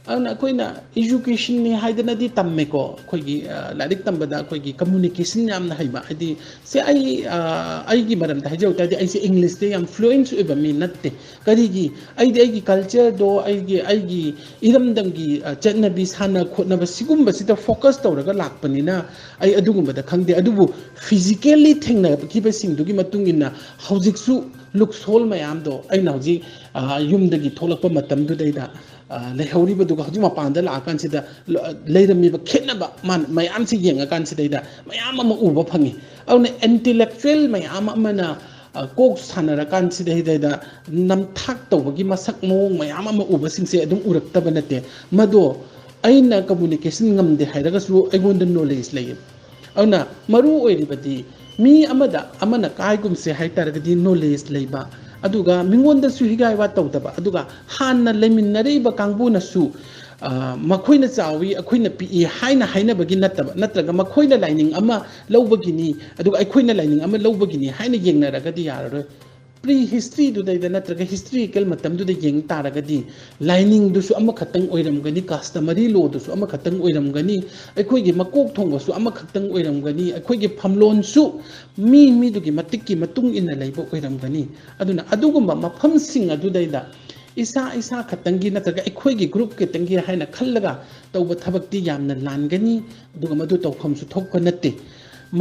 ꯑꯗꯨꯅ ꯑꯩꯈꯣꯏꯅ ꯏꯖꯨꯀꯦꯁꯟꯅꯤ ꯍꯥꯏꯗꯅꯗꯤ ꯇꯝꯃꯦꯀꯣ ꯑꯩꯈꯣꯏꯒꯤ ꯂꯥꯏꯔꯤꯛ ꯇꯝꯕꯗ ꯑꯩꯈꯣꯏꯒꯤ ꯀꯝꯃꯨꯅꯤꯀꯦꯁꯟ ꯌꯥꯝꯅ ꯍꯩꯕ ꯍꯥꯏꯗꯤ ꯁꯦ ꯑꯩꯒꯤ ꯃꯔꯝꯗ ꯍꯥꯏꯖꯧ ꯇꯥꯔꯗꯤ ꯑꯩꯁꯦ ꯏꯪꯂꯤꯁꯇ ꯌꯥꯝ ꯐ꯭ꯂꯨꯌꯦꯟꯁ ꯑꯣꯏꯕ ꯃꯤ ꯅꯠꯇꯦ ꯀꯔꯤꯒꯤ ꯑꯩꯒꯤ ꯀꯜꯆꯔꯗꯣ ꯑꯩꯒꯤ ꯏꯔꯝꯗꯝꯒꯤ ꯆꯠꯅꯕꯤ ꯁꯥꯟꯅ ꯈꯣꯠꯅꯕ ꯁꯤꯒꯨꯝꯕꯁꯤꯗ ꯐꯣꯀꯁ ꯇꯧꯔꯒ ꯂꯥꯛꯄꯅꯤꯅ ꯑꯩ ꯑꯗꯨꯒꯨꯝꯕꯗ ꯈꯪꯗꯦ ꯑꯗꯨꯕు ꯐꯤꯖꯤꯀꯦꯜꯂꯤ ꯊꯦꯡꯅꯈꯤꯕꯁꯤꯡꯗꯨꯒꯤ ꯃꯇꯨꯡ ꯏꯟꯅ ꯍꯧꯖꯤꯛꯁꯨ ꯂꯨꯛꯁꯣꯜ ꯃꯌꯥꯝꯗꯣ ꯑꯩꯅ ꯍꯧꯖꯤꯛ ꯌꯨꯝꯗꯒꯤ ꯊꯣꯛꯂꯛꯄ ꯃꯇꯝꯗꯨꯗꯩꯗ ꯂꯩꯍꯧꯔꯤꯕꯗꯨꯒ ꯍꯧꯖꯤꯛ ꯃꯄꯥꯟꯗ ꯂꯥꯛꯑꯀꯥꯟꯁꯤꯗ ꯂꯩꯔꯝꯃꯤꯕ ꯈꯦꯠꯅꯕ ꯃꯌꯥꯝꯁꯤ ꯌꯦꯡꯉꯀꯥꯟꯁꯤꯗꯩꯗ ꯃꯌꯥꯝ ꯑꯃ ꯎꯕ ꯐꯪꯉꯤ ꯑꯗꯨꯅ ꯏꯟꯇꯦꯂꯦꯛꯆꯨꯋꯦꯜ ꯃꯌꯥꯝ ꯑꯃꯅ ꯀꯣꯛ ꯁꯥꯟꯅꯔꯀꯥꯟꯁꯤꯗꯩꯗ ꯅꯝꯊꯥꯛ ꯇꯧꯕꯒꯤ ꯃꯁꯛ ꯃꯑꯣꯡ ꯃꯌꯥꯝ ꯑꯃ ꯎꯕꯁꯤꯡꯁꯦ ꯑꯗꯨꯝ ꯎꯔꯛꯇꯕ ꯅꯠꯇꯦ ꯃꯗꯣ ꯑꯩꯅ ꯀꯝꯃꯨꯅꯤꯀꯦꯁꯟ ꯉꯝꯗꯦ ꯍꯥꯏꯔꯒꯁꯨ ꯑꯩꯉꯣꯟꯗ ꯅꯣꯂꯦꯖ ꯂꯩꯌꯦ ꯑꯗꯨꯅ ꯃꯔꯨ ꯑꯣꯏꯔꯤꯕꯗꯤ ꯃꯤ ꯑꯃꯅ ꯀꯥꯏꯒꯨꯝꯁꯦ ꯍꯥꯏꯇꯥꯔꯒꯗꯤ ꯅꯣꯂꯦꯖ ꯂꯩꯕ ꯑꯗꯨꯒ ꯃꯤꯉꯣꯟꯗꯁꯨ ꯍꯤꯒꯥꯏ ꯋꯥ ꯇꯧꯗꯕ ꯑꯗꯨꯒ ꯍꯥꯟꯅ ꯂꯩꯃꯤꯟꯅꯔꯤꯕ ꯀꯥꯡꯕꯨꯅꯁꯨ ꯃꯈꯣꯏꯅ ꯆꯥꯎꯋꯤ ꯑꯩꯈꯣꯏꯅ ꯄꯤꯛꯏ ꯍꯥꯏꯅ ꯍꯥꯏꯅꯕꯒꯤ ꯅꯠꯇꯕ ꯅꯠꯇ꯭ꯔꯒ ꯃꯈꯣꯏꯅ ꯂꯥꯏꯅꯤꯡ ꯑꯃ ꯂꯧꯕꯒꯤꯅꯤ ꯑꯗꯨꯒ ꯑꯩꯈꯣꯏꯅ ꯂꯥꯏꯅꯤꯡ ꯑꯃ ꯂꯧꯕꯒꯤꯅꯤ ꯍꯥꯏꯅ ꯌꯦꯡꯅꯔꯒꯗꯤ ꯌꯥꯔꯔꯣꯏ ꯄ꯭ꯔꯤ ꯍꯤꯁꯇ꯭ꯔꯤꯗꯨꯗꯩꯗ ꯅꯠꯇ꯭ꯔꯒ ꯍꯤꯁꯇ꯭ꯔꯤꯀꯦꯜ ꯃꯇꯝꯗꯨꯗ ꯌꯦꯡ ꯇꯥꯔꯒꯗꯤ ꯂꯥꯏꯅꯤꯡꯗꯨꯁꯨ ꯑꯃꯈꯛꯇꯪ ꯑꯣꯏꯔꯝꯒꯅꯤ ꯀꯁꯇꯃꯔꯤ ꯂꯣꯗꯨꯁꯨ ꯑꯃꯈꯛꯇꯪ ꯑꯣꯏꯔꯝꯒꯅꯤ ꯑꯩꯈꯣꯏꯒꯤ ꯃꯀꯣꯛ ꯊꯣꯡꯕꯁꯨ ꯑꯃꯈꯛꯇꯪ ꯑꯣꯏꯔꯝꯒꯅꯤ ꯑꯩꯈꯣꯏꯒꯤ ꯐꯝꯂꯣꯟꯁꯨ ꯃꯤꯗꯨꯒꯤ ꯃꯇꯤꯛꯀꯤ ꯃꯇꯨꯡ ꯏꯟꯅ ꯂꯩꯕ ꯑꯣꯏꯔꯝꯒꯅꯤ ꯑꯗꯨꯅ ꯑꯗꯨꯒꯨꯝꯕ ꯃꯐꯝꯁꯤꯡ ꯑꯗꯨꯗꯩꯗ ꯏꯁꯥ ꯈꯛꯇꯪꯒꯤ ꯅꯠꯇ꯭ꯔꯒ ꯑꯩꯈꯣꯏꯒꯤ グループ ꯈꯛꯇꯪꯒꯤ ꯍꯥꯏꯅ ꯈꯜꯂꯒ ꯇꯧꯕ ꯊꯕꯛꯇꯤ ꯌꯥꯝꯅ ꯂꯥꯟꯒꯅꯤ ꯑꯗꯨꯒ ꯃꯗꯨ ꯇꯧꯐꯝꯁꯨ ꯊꯣꯛꯄ ꯅꯠꯇꯦ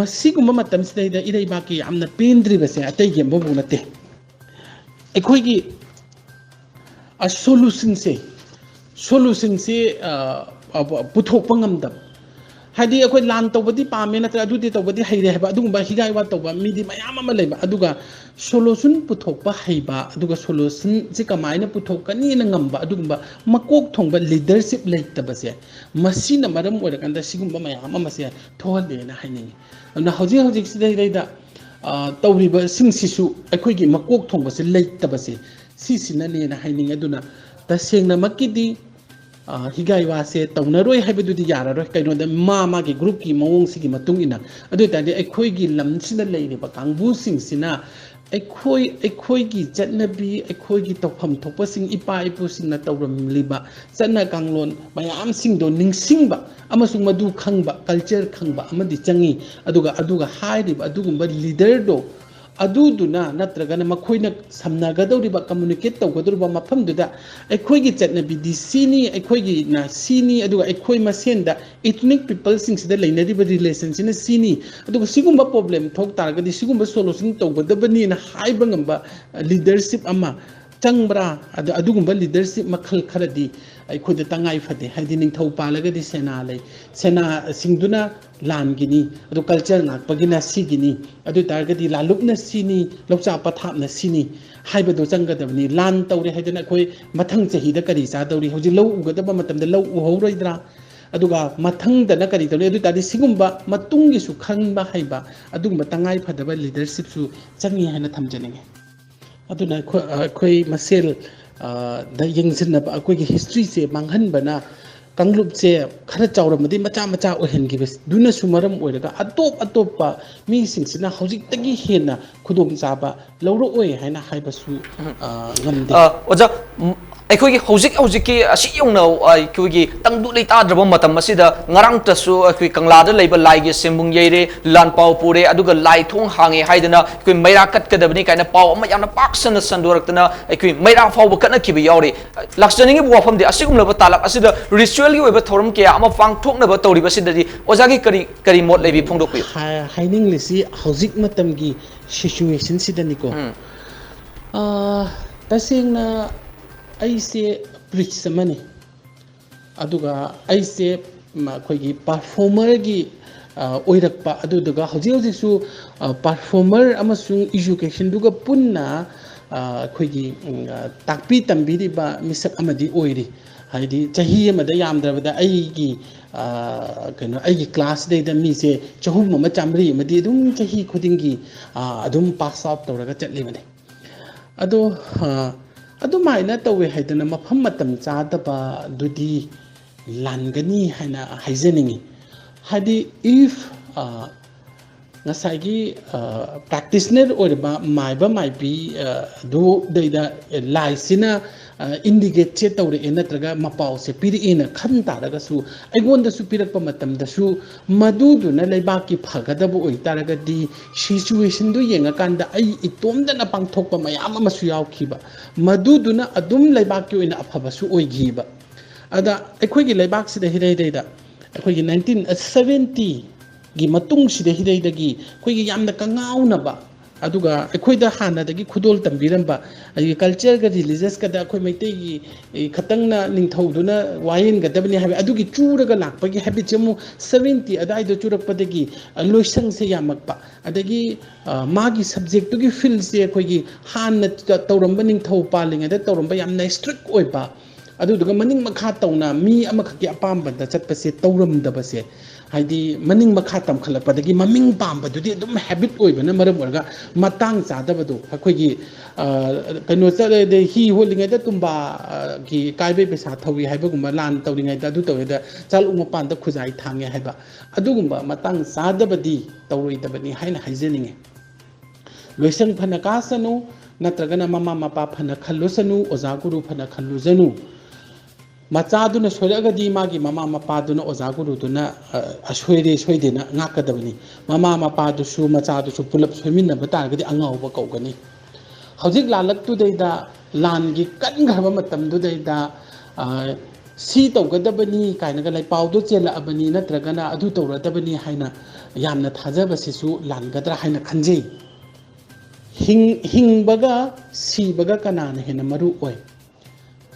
ꯃꯁꯤꯒꯨꯝꯕ ꯃꯇꯝꯁꯤꯗꯩꯗ ꯏꯔꯩꯕꯥꯛꯀꯤ ꯌꯥꯝꯅ ꯄꯦꯟꯗ꯭ꯔꯤꯕꯁꯦ ꯑꯇꯩꯒꯤ ꯑꯃꯐꯥꯎ ꯅꯠꯇꯦ ꯑꯩꯈꯣꯏꯒꯤ ꯁꯣꯂꯨꯁꯟꯁꯦ ꯄꯨꯊꯣꯛꯄ ꯉꯝꯗꯕ ꯍꯥꯏꯗꯤ ꯑꯩꯈꯣꯏ ꯂꯥꯟ ꯇꯧꯕꯗꯤ ꯄꯥꯝꯃꯦ ꯅꯠꯇ꯭ꯔꯒ ꯑꯗꯨꯗꯤ ꯇꯧꯕꯗꯤ ꯍꯩꯔꯦ ꯍꯥꯏꯕ ꯑꯗꯨꯒꯨꯝꯕ ꯍꯤꯒꯥꯏ ꯋꯥ ꯇꯧꯕ ꯃꯤꯗꯤ ꯃꯌꯥꯝ ꯑꯃ ꯂꯩꯕ ꯑꯗꯨꯒ ꯁꯣꯂꯨꯁꯟ ꯄꯨꯊꯣꯛꯄ ꯍꯩꯕ ꯑꯗꯨꯒ ꯁꯣꯂꯨꯁꯟꯁꯦ ꯀꯃꯥꯏꯅ ꯄꯨꯊꯣꯛꯀꯅꯤꯅ ꯉꯝꯕ ꯑꯗꯨꯒꯨꯝꯕ ꯃꯀꯣꯛ ꯊꯣꯡꯕ ꯂꯤꯗꯔꯁꯤꯞ ꯂꯩꯇꯕꯁꯦ ꯃꯁꯤꯅ ꯃꯔꯝ ꯑꯣꯏꯔꯀꯥꯟꯗ ꯁꯤꯒꯨꯝꯕ ꯃꯌꯥꯝ ꯑꯃꯁꯦ ꯊꯣꯛꯍꯜꯂꯦꯅ ꯍꯥꯏꯅꯤꯡꯉꯤ ꯑꯗꯨꯅ ꯍꯧꯖꯤꯛꯁꯤꯗꯩꯗ ꯇꯧꯔꯤꯕꯁꯤꯡꯁꯤꯁꯨ ꯑꯩꯈꯣꯏꯒꯤ ꯃꯀꯣꯛ ꯊꯣꯡꯕꯁꯦ ꯂꯩꯇꯕꯁꯦ ꯁꯤꯁꯤꯅꯅꯦꯅ ꯍꯥꯏꯅꯤꯡꯉꯤ ꯑꯗꯨꯅ ꯇꯁꯦꯡꯅꯃꯛꯀꯤꯗꯤ ꯍꯤꯒꯥꯏ ꯋꯥꯁꯦ ꯇꯧꯅꯔꯣꯏ ꯍꯥꯏꯕꯗꯨꯗꯤ ꯌꯥꯔꯔꯣꯏ ꯀꯩꯅꯣꯗ ꯃꯥꯒꯤ ꯒ꯭ꯔꯨꯞꯀꯤ ꯃꯑꯣꯡꯁꯤꯒꯤ ꯃꯇꯨꯡ ꯏꯟꯅ ꯑꯗꯨ ꯑꯣꯏꯇꯥꯔꯗꯤ ꯑꯩꯈꯣꯏꯒꯤ ꯂꯝꯁꯤꯗ ꯂꯩꯔꯤꯕ ꯀꯥꯡꯕꯨꯁꯤꯡꯁꯤꯅ ꯑꯩꯈꯣꯏꯒꯤ ꯆꯠꯅꯕꯤ ꯑꯩꯈꯣꯏꯒꯤ ꯇꯧꯐꯝ ꯊꯣꯛꯄꯁꯤꯡ ꯏꯄꯥ ꯏꯄꯨꯁꯤꯡꯅ ꯇꯧꯔꯝꯂꯤꯕ ꯆꯠꯅ ꯀꯥꯡꯂꯣꯟ ꯃꯌꯥꯝꯁꯤꯡꯗꯣ ꯅꯤꯡꯁꯤꯡꯕ ꯑꯃꯁꯨꯡ ꯃꯗꯨ ꯈꯪꯕ ꯀꯜꯆꯔ ꯈꯪꯕ ꯑꯃꯗꯤ ꯆꯪꯉꯤ ꯑꯗꯨꯒ ꯍꯥꯏꯔꯤꯕ ꯑꯗꯨꯒꯨꯝꯕ ꯂꯤꯗꯔꯗꯣ ꯑꯗꯨꯗꯨꯅ ꯅꯠꯇ꯭ꯔꯒꯅ ꯃꯈꯣꯏꯅ ꯁꯝꯅꯒꯗꯧꯔꯤꯕ ꯀꯝꯃꯨꯅꯤꯀꯦꯠ ꯇꯧꯒꯗꯧꯔꯤꯕ ꯃꯐꯝꯗꯨꯗ ꯑꯩꯈꯣꯏꯒꯤ ꯆꯠꯅꯕꯤꯗꯤ ꯁꯤꯅꯤ ꯑꯩꯈꯣꯏꯒꯤꯅ ꯁꯤꯅꯤ ꯑꯗꯨꯒ ꯑꯩꯈꯣꯏ ꯃꯁꯦꯟꯗ ꯏꯊꯅꯤꯛ ꯄꯤꯄꯜꯁꯤꯡꯁꯤꯗ ꯂꯩꯅꯔꯤꯕ ꯔꯤꯂꯦꯁꯟꯁꯤꯅ ꯁꯤꯅꯤ ꯑꯗꯨꯒ ꯁꯤꯒꯨꯝꯕ ꯄ꯭ꯔꯣꯕ꯭ꯂꯦꯝ ꯊꯣꯛ ꯇꯥꯔꯒꯗꯤ ꯁꯤꯒꯨꯝꯕ ꯁꯣꯂꯨꯁꯟ ꯇꯧꯒꯗꯕꯅꯤꯅ ꯍꯥꯏꯕ ꯉꯝꯕ ꯂꯤꯗꯔꯁꯤꯞ ꯑꯃ ꯆꯪꯕ꯭ꯔꯥ ꯑꯗꯨꯒꯨꯝꯕ ꯂꯤꯗꯔꯁꯤꯞ ꯃꯈꯜ ꯈꯔꯗꯤ ꯑꯩꯈꯣꯏꯗ ꯇꯉꯥꯏ ꯐꯗꯦ ꯍꯥꯏꯗꯤ ꯅꯤꯡꯊꯧ ꯄꯥꯜꯂꯒꯗꯤ ꯁꯦꯅꯥ ꯂꯩ ꯁꯦꯅꯥꯁꯤꯡꯗꯨꯅ ꯂꯥꯟꯒꯤꯅꯤ ꯑꯗꯨ ꯀꯜꯆꯔ ꯉꯥꯛꯄꯒꯤꯅ ꯁꯤꯒꯤꯅꯤ ꯑꯗꯨ ꯑꯣꯏꯇꯥꯔꯒꯗꯤ ꯂꯥꯂꯨꯞꯅ ꯁꯤꯅꯤ ꯂꯧꯆꯥ ꯄꯊꯥꯞꯅ ꯁꯤꯅꯤ ꯍꯥꯏꯕꯗꯣ ꯆꯪꯒꯗꯕꯅꯤ ꯂꯥꯟ ꯇꯧꯔꯦ ꯍꯥꯏꯗꯅ ꯑꯩꯈꯣꯏ ꯃꯊꯪ ꯆꯍꯤꯗ ꯀꯔꯤ ꯆꯥꯗꯧꯔꯤ ꯍꯧꯖꯤꯛ ꯂꯧ ꯎꯒꯗꯕ ꯃꯇꯝꯗ ꯂꯧ ꯎꯍꯧꯔꯣꯏꯗ꯭ꯔꯥ ꯑꯗꯨꯒ ꯃꯊꯪꯗꯅ ꯀꯔꯤ ꯇꯧꯅꯤ ꯑꯗꯨ ꯑꯣꯏꯇꯥꯔꯗꯤ ꯁꯤꯒꯨꯝꯕ ꯃꯇꯨꯡꯒꯤꯁꯨ ꯈꯪꯕ ꯍꯩꯕ ꯑꯗꯨꯒꯨꯝꯕ ꯇꯉꯥꯏ ꯐꯗꯕ ꯂꯤꯗꯔꯁꯤꯞꯁꯨ ꯆꯪꯉꯤ ꯍꯥꯏꯅ ꯊꯝꯖꯅꯤꯡꯉꯤ ꯑꯗꯨꯅ ꯑꯩꯈꯣꯏ ꯃꯁꯦꯜ ꯗ ꯌꯦꯡꯁꯤꯟꯅꯕ ꯑꯩꯈꯣꯏꯒꯤ ꯍꯤꯁꯇ꯭ꯔꯤꯁꯦ ꯃꯥꯡꯍꯟꯕꯅ ꯀꯥꯡꯂꯨꯞꯁꯦ ꯈꯔ ꯆꯥꯎꯔꯝꯃꯗꯤ ꯃꯆꯥ ꯃꯆꯥ ꯑꯣꯏꯍꯟꯈꯤꯕꯗꯨꯅꯁꯨ ꯃꯔꯝ ꯑꯣꯏꯔꯒ ꯑꯇꯣꯞ ꯑꯇꯣꯞꯄ ꯃꯤꯁꯤꯡꯁꯤꯅ ꯍꯧꯖꯤꯛꯇꯒꯤ ꯍꯦꯟꯅ ꯈꯨꯗꯣꯡꯆꯥꯕ ꯂꯧꯔꯛꯑꯣꯏ ꯍꯥꯏꯅ ꯍꯥꯏꯕꯁꯨ ꯉꯝꯗꯦ ꯑꯣꯖꯥ ꯑꯩꯈꯣꯏꯒꯤ ꯍꯧꯖꯤꯛꯀꯤ ꯑꯁꯤ ꯌꯧꯅ ꯑꯩꯈꯣꯏꯒꯤ ꯇꯪꯗꯨ ꯂꯩꯇꯥꯗ꯭ꯔꯕ ꯃꯇꯝ ꯑꯁꯤꯗ ꯉꯔꯥꯡꯇꯁꯨ ꯑꯩꯈꯣꯏ ꯀꯪꯂꯥꯗ ꯂꯩꯕ ꯂꯥꯏꯒꯤ ꯁꯦꯝꯕꯨꯡ ꯌꯩꯔꯦ ꯂꯥꯟ ꯄꯥꯎ ꯄꯨꯔꯦ ꯑꯗꯨꯒ ꯂꯥꯏ ꯊꯣꯡ ꯍꯥꯡꯉꯦ ꯍꯥꯏꯗꯅ ꯑꯩꯈꯣꯏ ꯃꯩꯔꯥ ꯀꯠꯀꯗꯕꯅꯤ ꯀꯥꯏꯅ ꯄꯥꯎ ꯑꯃ ꯌꯥꯝꯅ ꯄꯥꯛ ꯁꯟꯅ ꯁꯟꯗꯣꯔꯛꯇꯅ ꯑꯩꯈꯣꯏ ꯃꯩꯔꯥ ꯐꯥꯎꯕ ꯀꯠꯅꯈꯤꯕ ꯌꯥꯎꯔꯤ ꯂꯥꯛꯆꯅꯤꯡꯉꯤꯕ ꯋꯥꯐꯝꯗꯤ ꯑꯁꯤꯒꯨꯝꯂꯕ ꯇꯥꯂꯛ ꯑꯁꯤꯗ ꯔꯤꯆꯨꯋꯦꯜꯒꯤ ꯑꯣꯏꯕ ꯊꯧꯔꯝ ꯀꯌꯥ ꯑꯃ ꯄꯥꯡꯊꯣꯛꯅꯕ ꯇꯧꯔꯤꯕꯁꯤꯗꯗꯤ ꯑꯣꯖꯥꯒꯤ ꯀꯔꯤ ꯃꯣꯠ ꯂꯩꯕꯤ ꯐꯣꯡꯗꯣꯛꯄꯤꯌꯨ ꯍꯥꯏꯅꯤꯡꯂꯤꯁꯤ ꯍꯧꯖꯤꯛ ꯃꯇꯝꯒꯤ ꯁꯤꯆꯨꯋꯦꯁꯟꯁꯤꯗꯅꯤꯀꯣ ꯇꯁꯦꯡꯅ ꯑꯩꯁꯦ ꯄ꯭ꯔꯤꯆ ꯑꯃꯅꯤ ꯑꯗꯨꯒ ꯑꯩꯁꯦ ꯑꯩꯈꯣꯏꯒꯤ ꯄꯔꯐꯣꯃꯔꯒꯤ ꯑꯣꯏꯔꯛꯄ ꯑꯗꯨꯗꯨꯒ ꯍꯧꯖꯤꯛ ꯍꯧꯖꯤꯛꯁꯨ ꯄꯔꯐꯣꯃꯔ ꯑꯃꯁꯨꯡ ꯏꯖꯨꯀꯦꯁꯟꯗꯨꯒ ꯄꯨꯟꯅ ꯑꯩꯈꯣꯏꯒꯤ ꯇꯥꯛꯄꯤ ꯇꯝꯕꯤꯔꯤꯕ ꯃꯤꯁꯛ ꯑꯃꯗꯤ ꯑꯣꯏꯔꯤ ꯍꯥꯏꯗꯤ ꯆꯍꯤ ꯑꯃꯗ ꯌꯥꯝꯗ꯭ꯔꯕꯗ ꯑꯩꯒꯤ ꯀ꯭ꯂꯥꯁꯁꯤꯗꯩꯗ ꯃꯤꯁꯦ 300-100 ꯑꯃꯗꯤ ꯑꯗꯨꯝ ꯆꯍꯤ ꯈꯨꯗꯤꯡꯒꯤ ꯑꯗꯨꯝ ꯄꯥꯁ ꯑꯥꯎꯠ ꯇꯧꯔꯒ ꯆꯠꯂꯤꯕꯅꯤ ꯑꯗꯣ ꯑꯗꯨꯃꯥꯏꯅ ꯇꯧꯋꯦ ꯍꯥꯏꯗꯅ ꯃꯐꯝ ꯃꯇꯝ ꯆꯥꯗꯕꯗꯨꯗꯤ ꯂꯥꯟꯒꯅꯤ ꯍꯥꯏꯅ ꯍꯥꯏꯖꯅꯤꯡꯉꯤ ꯍꯥꯏꯗꯤ ꯏꯐ ꯉꯁꯥꯏꯒꯤ ꯄ꯭ꯔꯥꯛꯇꯤꯁꯅꯔ ꯑꯣꯏꯔꯕ ꯃꯥꯏꯕ ꯃꯥꯏꯕꯤ ꯑꯗꯨꯗꯩꯗ ꯂꯥꯏꯁꯤꯅ ꯏꯟꯗꯤꯀꯦꯠꯁꯦ ꯇꯧꯔꯛꯑꯦ ꯅꯠꯇ꯭ꯔꯒ ꯃꯄꯥꯎꯁꯦ ꯄꯤꯔꯛꯑꯦꯅ ꯈꯟ ꯇꯥꯔꯒꯁꯨ ꯑꯩꯉꯣꯟꯗꯁꯨ ꯄꯤꯔꯛꯄ ꯃꯇꯝꯗꯁꯨ ꯃꯗꯨꯗꯨꯅ ꯂꯩꯕꯥꯛꯀꯤ ꯐꯒꯗꯕ ꯑꯣꯏꯇꯥꯔꯒꯗꯤ ꯁꯤꯆꯨꯋꯦꯁꯟꯗꯨ ꯌꯦꯡꯉꯀꯥꯟꯗ ꯑꯩ ꯏꯇꯣꯝꯗꯅ ꯄꯥꯡꯊꯣꯛꯄ ꯃꯌꯥꯝ ꯑꯃꯁꯨ ꯌꯥꯎꯈꯤꯕ ꯃꯗꯨꯗꯨꯅ ꯑꯗꯨꯝ ꯂꯩꯕꯥꯛꯀꯤ ꯑꯣꯏꯅ ꯑꯐꯕꯁꯨ ꯑꯣꯏꯈꯤꯕ ꯑꯗ ꯑꯩꯈꯣꯏꯒꯤ ꯂꯩꯕꯥꯛꯁꯤꯗ ꯍꯤꯔꯩꯗꯩꯗ ꯑꯩꯈꯣꯏꯒꯤ 1970ꯒꯤ ꯃꯇꯨꯡꯁꯤꯗ ꯍꯤꯔꯩꯗꯒꯤ ꯑꯩꯈꯣꯏꯒꯤ ꯌꯥꯝꯅ ꯀꯉꯥꯎꯅꯕ ꯑꯗꯨꯒ ꯑꯩꯈꯣꯏꯗ ꯍꯥꯟꯅꯗꯒꯤ ꯈꯨꯗꯣꯜ ꯇꯝꯕꯤꯔꯝꯕ ꯑꯗꯒꯤ ꯀꯜꯆꯔꯒ ꯔꯤꯂꯤꯖꯁꯀꯗ ꯑꯩꯈꯣꯏ ꯃꯩꯇꯩꯒꯤ ꯈꯛꯇꯪꯅ ꯅꯤꯡꯊꯧꯗꯨꯅ ꯋꯥꯌꯦꯟꯒꯗꯕꯅꯤ ꯍꯥꯏꯕ ꯑꯗꯨꯒꯤ ꯆꯨꯔꯒ ꯂꯥꯛꯄꯒꯤ ꯍꯦꯕꯤꯠꯁꯦ ꯑꯃꯨꯛ 70 ꯑꯗꯨꯋꯥꯏꯗ ꯆꯨꯔꯛꯄꯗꯒꯤ ꯂꯣꯏꯁꯪꯁꯦ ꯌꯥꯝꯃꯛꯄ ꯑꯗꯒꯤ ꯃꯥꯒꯤ ꯁꯕꯖꯦꯛꯇꯨꯒꯤ ꯐꯤꯜꯁꯦ ꯑꯩꯈꯣꯏꯒꯤ ꯍꯥꯟꯅ ꯇꯧꯔꯝꯕ ꯅꯤꯡꯊꯧ ꯄꯥꯜꯂꯤꯉꯩꯗ ꯇꯧꯔꯝꯕ ꯌꯥꯝꯅ ꯁꯇ꯭ꯔꯤꯛ ꯑꯣꯏꯕ ꯑꯗꯨꯗꯨꯒ ꯃꯅꯤꯡ ꯃꯈꯥ ꯇꯧꯅ ꯃꯤ ꯑꯃꯈꯛꯀꯤ ꯑꯄꯥꯝꯕꯗ ꯆꯠꯄꯁꯦ ꯇꯧꯔꯝꯗꯕꯁꯦ ꯍꯥꯏꯗꯤ ꯃꯅꯤꯡ ꯃꯈꯥ ꯇꯝꯈꯠꯂꯛꯄꯗꯒꯤ ꯃꯃꯤꯡ ꯄꯥꯝꯕꯗꯨꯗꯤ ꯑꯗꯨꯝ ꯍꯦꯕꯤꯠ ꯑꯣꯏꯕꯅ ꯃꯔꯝ ꯑꯣꯏꯔꯒ ꯃꯇꯥꯡ ꯆꯥꯗꯕꯗꯣ ꯑꯩꯈꯣꯏꯒꯤ ꯀꯩꯅꯣ ꯆꯠꯂꯗꯤ ꯍꯤ ꯍꯣꯜꯂꯤꯉꯩꯗ ꯇꯨꯝꯕꯥꯒꯤ ꯀꯥꯏꯕꯩ ꯄꯩꯁꯥ ꯊꯧꯏ ꯍꯥꯏꯕꯒꯨꯝꯕ ꯂꯥꯟ ꯇꯧꯔꯤꯉꯩꯗ ꯑꯗꯨ ꯇꯧꯔꯤꯉꯩꯗ ꯆꯥꯂꯨꯛ ꯃꯄꯥꯟꯗ ꯈꯨꯖꯥꯏ ꯊꯥꯡꯉꯦ ꯍꯥꯏꯕ ꯑꯗꯨꯒꯨꯝꯕ ꯃꯇꯥꯡ ꯆꯥꯗꯕꯗꯤ ꯇꯧꯔꯣꯏꯗꯕꯅꯤ ꯍꯥꯏꯅ ꯍꯥꯏꯖꯅꯤꯡꯉꯤ ꯂꯣꯏꯁꯪ ꯐꯅ ꯀꯥꯁꯅꯨ ꯅꯠꯇ꯭ꯔꯒꯅ ꯃꯃꯥ ꯃꯄꯥ ꯐꯅ ꯈꯜꯂꯨꯁꯅꯨ ꯑꯣꯖꯥ ꯒꯨꯔꯨ ꯐꯅ ꯈꯜꯂꯨꯖꯅꯨ ꯃꯆꯥꯗꯨꯅ ꯁꯣꯏꯔꯛꯑꯒꯗꯤ ꯃꯥꯒꯤ ꯃꯃꯥ ꯃꯄꯥꯗꯨꯅ ꯑꯣꯖꯥ ꯒꯨꯔꯨꯗꯨꯅ ꯑꯁꯣꯏꯔꯦ ꯁꯣꯏꯗꯦꯅ ꯉꯥꯛꯀꯗꯕꯅꯤ ꯃꯃꯥ ꯃꯄꯥꯗꯨꯁꯨ ꯃꯆꯥꯗꯨꯁꯨ ꯄꯨꯂꯞ ꯁꯣꯏꯃꯤꯟꯅꯕ ꯇꯥꯔꯒꯗꯤ ꯑꯉꯥꯎꯕ ꯀꯧꯒꯅꯤ ꯍꯧꯖꯤꯛ ꯂꯥꯜꯂꯛꯇꯨꯗꯩꯗ ꯂꯥꯟꯒꯤ ꯀꯟꯈ꯭ꯔꯕ ꯃꯇꯝꯗꯨꯗꯩꯗ ꯁꯤ ꯇꯧꯒꯗꯕꯅꯤ ꯀꯥꯏꯅꯒ ꯂꯩꯄꯥꯎꯗꯣ ꯆꯦꯜꯂꯛꯑꯕꯅꯤ ꯅꯠꯇ꯭ꯔꯒꯅ ꯑꯗꯨ ꯇꯧꯔꯗꯕꯅꯤ ꯍꯥꯏꯅ ꯌꯥꯝꯅ ꯊꯥꯖꯕꯁꯤꯁꯨ ꯂꯥꯟꯒꯗ꯭ꯔꯥ ꯍꯥꯏꯅ ꯈꯟꯖꯩ ꯍꯤꯡꯕꯒ ꯁꯤꯕꯒ ꯀꯅꯥꯅ ꯍꯦꯟꯅ ꯃꯔꯨ ꯑꯣꯏ